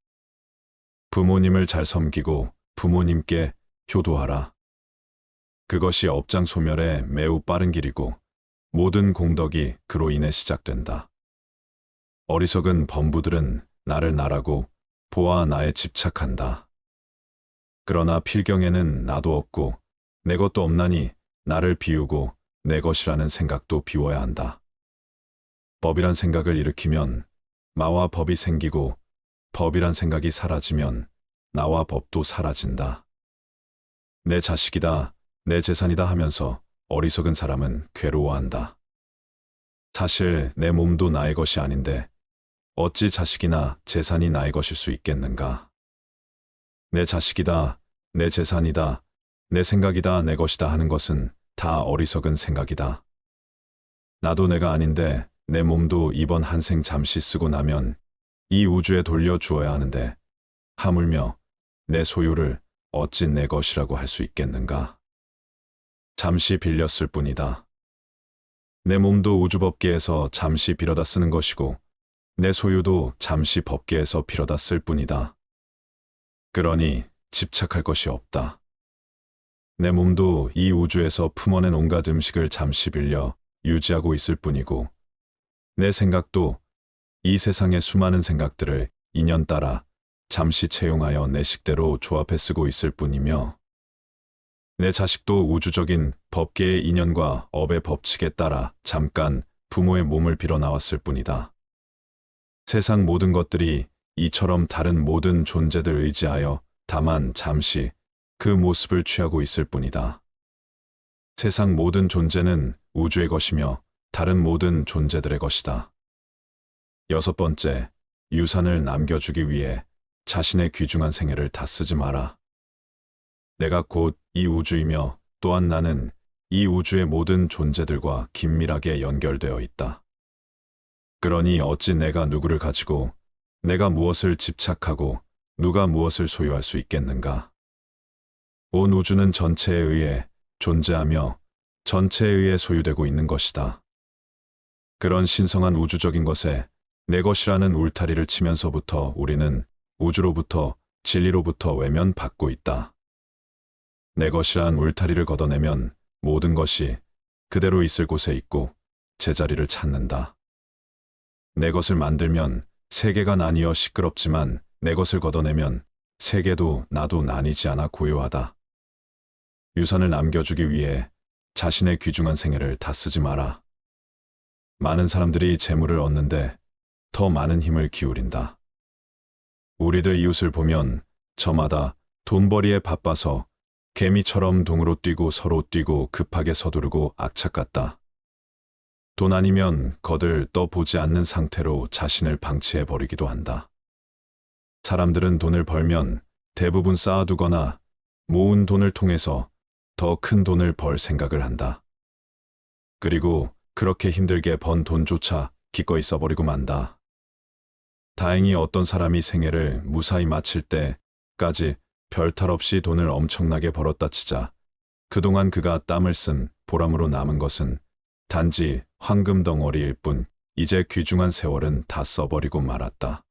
부모님을 잘 섬기고 부모님께 효도하라. 그것이 업장소멸의 매우 빠른 길이고 모든 공덕이 그로 인해 시작된다. 어리석은 범부들은 나를 나라고 보아 나에 집착한다. 그러나 필경에는 나도 없고 내 것도 없나니 나를 비우고 내 것이라는 생각도 비워야 한다. 법이란 생각을 일으키면 마와 법이 생기고 법이란 생각이 사라지면 나와 법도 사라진다. 내 자식이다, 내 재산이다 하면서 어리석은 사람은 괴로워한다. 사실 내 몸도 나의 것이 아닌데 어찌 자식이나 재산이 나의 것일 수 있겠는가? 내 자식이다, 내 재산이다, 내 생각이다, 내 것이다 하는 것은 다 어리석은 생각이다. 나도 내가 아닌데 내 몸도 이번 한 생 잠시 쓰고 나면 이 우주에 돌려주어야 하는데 하물며 내 소유를 어찌 내 것이라고 할 수 있겠는가? 잠시 빌렸을 뿐이다. 내 몸도 우주법계에서 잠시 빌어다 쓰는 것이고 내 소유도 잠시 법계에서 빌어다 쓸 뿐이다. 그러니 집착할 것이 없다. 내 몸도 이 우주에서 품어낸 온갖 음식을 잠시 빌려 유지하고 있을 뿐이고 내 생각도 이 세상의 수많은 생각들을 인연 따라 잠시 채용하여 내 식대로 조합해 쓰고 있을 뿐이며 내 자식도 우주적인 법계의 인연과 업의 법칙에 따라 잠깐 부모의 몸을 빌어 나왔을 뿐이다. 세상 모든 것들이 이처럼 다른 모든 존재들 의지하여 다만 잠시 그 모습을 취하고 있을 뿐이다. 세상 모든 존재는 우주의 것이며 다른 모든 존재들의 것이다. 6번째, 유산을 남겨주기 위해 자신의 귀중한 생애를 다 쓰지 마라. 내가 곧 이 우주이며 또한 나는 이 우주의 모든 존재들과 긴밀하게 연결되어 있다. 그러니 어찌 내가 누구를 가지고 내가 무엇을 집착하고 누가 무엇을 소유할 수 있겠는가? 온 우주는 전체에 의해 존재하며 전체에 의해 소유되고 있는 것이다. 그런 신성한 우주적인 것에 내 것이라는 울타리를 치면서부터 우리는 우주로부터 진리로부터 외면받고 있다. 내 것이란 울타리를 걷어내면 모든 것이 그대로 있을 곳에 있고 제자리를 찾는다. 내 것을 만들면 세계가 나뉘어 시끄럽지만 내 것을 걷어내면 세계도 나도 나뉘지 않아 고요하다. 유산을 남겨주기 위해 자신의 귀중한 생애를 다 쓰지 마라. 많은 사람들이 재물을 얻는데 더 많은 힘을 기울인다. 우리들 이웃을 보면 저마다 돈벌이에 바빠서 개미처럼 동으로 뛰고 서로 뛰고 급하게 서두르고 악착 같다. 돈 아니면 거들 떠보지 않는 상태로 자신을 방치해 버리기도 한다. 사람들은 돈을 벌면 대부분 쌓아두거나 모은 돈을 통해서 더 큰 돈을 벌 생각을 한다. 그리고 그렇게 힘들게 번 돈조차 기꺼이 써버리고 만다. 다행히 어떤 사람이 생애를 무사히 마칠 때까지 별탈 없이 돈을 엄청나게 벌었다 치자 그동안 그가 땀을 쓴 보람으로 남은 것은 단지 황금 덩어리일 뿐 이제 귀중한 세월은 다 써버리고 말았다.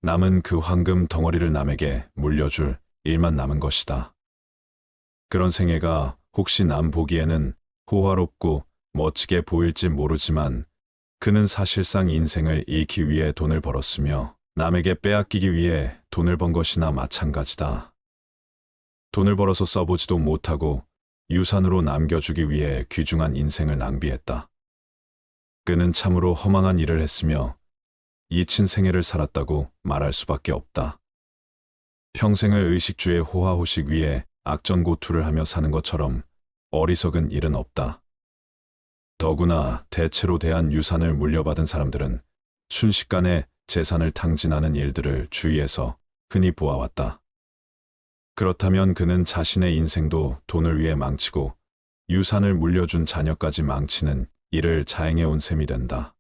남은 그 황금 덩어리를 남에게 물려줄 일만 남은 것이다. 그런 생애가 혹시 남 보기에는 호화롭고 멋지게 보일지 모르지만 그는 사실상 인생을 잃기 위해 돈을 벌었으며 남에게 빼앗기기 위해 돈을 번 것이나 마찬가지다. 돈을 벌어서 써보지도 못하고 유산으로 남겨주기 위해 귀중한 인생을 낭비했다. 그는 참으로 허망한 일을 했으며 잊힌 생애를 살았다고 말할 수밖에 없다. 평생을 의식주의 호화호식 위에 악전고투를 하며 사는 것처럼 어리석은 일은 없다. 더구나 대체로 대한 유산을 물려받은 사람들은 순식간에 재산을 탕진하는 일들을 주위에서 흔히 보아왔다. 그렇다면 그는 자신의 인생도 돈을 위해 망치고 유산을 물려준 자녀까지 망치는 일을 자행해온 셈이 된다.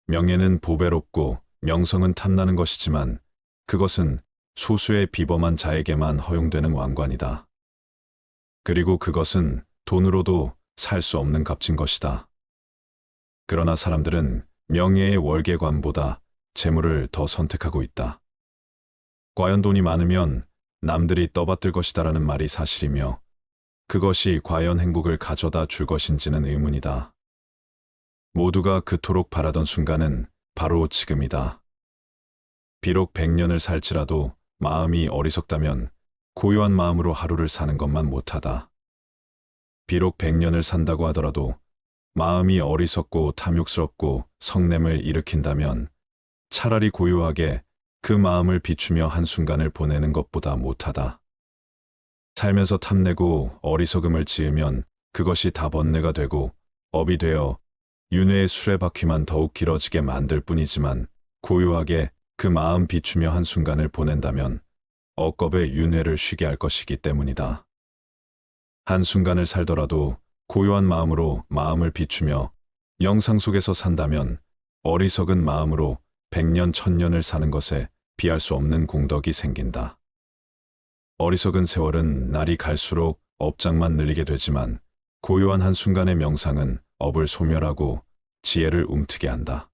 명예는 보배롭고 명성은 탐나는 것이지만 그것은 소수의 비범한 자에게만 허용되는 왕관이다. 그리고 그것은 돈으로도 살 수 없는 값진 것이다. 그러나 사람들은 명예의 월계관보다 재물을 더 선택하고 있다. 과연 돈이 많으면 남들이 떠받들 것이다라는 말이 사실이며 그것이 과연 행복을 가져다 줄 것인지는 의문이다. 모두가 그토록 바라던 순간은 바로 지금이다. 비록 100년을 살지라도 마음이 어리석다면 고요한 마음으로 하루를 사는 것만 못하다. 비록 100년을 산다고 하더라도 마음이 어리석고 탐욕스럽고 성냄을 일으킨다면 차라리 고요하게 그 마음을 비추며 한순간을 보내는 것보다 못하다. 살면서 탐내고 어리석음을 지으면 그것이 다 번뇌가 되고 업이 되어 윤회의 수레바퀴만 더욱 길어지게 만들 뿐이지만 고요하게 그 마음 비추며 한순간을 보낸다면 억겁의 윤회를 쉬게 할 것이기 때문이다. 한순간을 살더라도 고요한 마음으로 마음을 비추며 영상 속에서 산다면 어리석은 마음으로 100년, 1000년을 사는 것에 비할 수 없는 공덕이 생긴다. 어리석은 세월은 날이 갈수록 업장만 늘리게 되지만 고요한 한순간의 명상은 업을 소멸하고 지혜를 움트게 한다.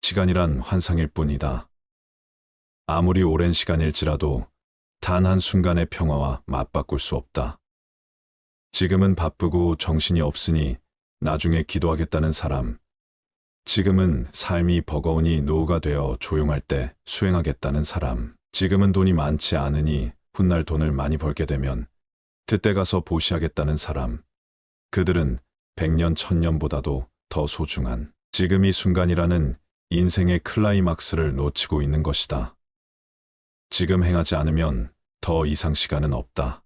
시간이란 환상일 뿐이다. 아무리 오랜 시간일지라도 단 한순간의 평화와 맞바꿀 수 없다. 지금은 바쁘고 정신이 없으니 나중에 기도하겠다는 사람, 지금은 삶이 버거우니 노후가 되어 조용할 때 수행하겠다는 사람, 지금은 돈이 많지 않으니 훗날 돈을 많이 벌게 되면 그때 가서 보시하겠다는 사람, 그들은 100년, 1000년보다도 더 소중한 지금 이 순간이라는 인생의 클라이막스를 놓치고 있는 것이다. 지금 행하지 않으면 더 이상 시간은 없다.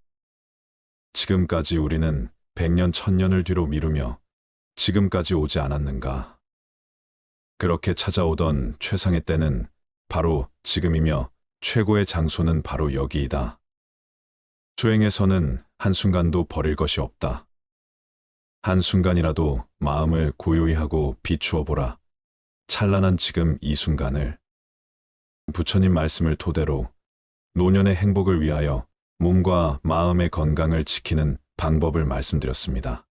지금까지 우리는 100년, 1000년을 뒤로 미루며 지금까지 오지 않았는가? 그렇게 찾아오던 최상의 때는 바로 지금이며 최고의 장소는 바로 여기이다. 수행에서는 한순간도 버릴 것이 없다. 한순간이라도 마음을 고요히 하고 비추어 보라. 찬란한 지금 이 순간을. 부처님 말씀을 토대로 노년의 행복을 위하여 몸과 마음의 건강을 지키는 방법을 말씀드렸습니다.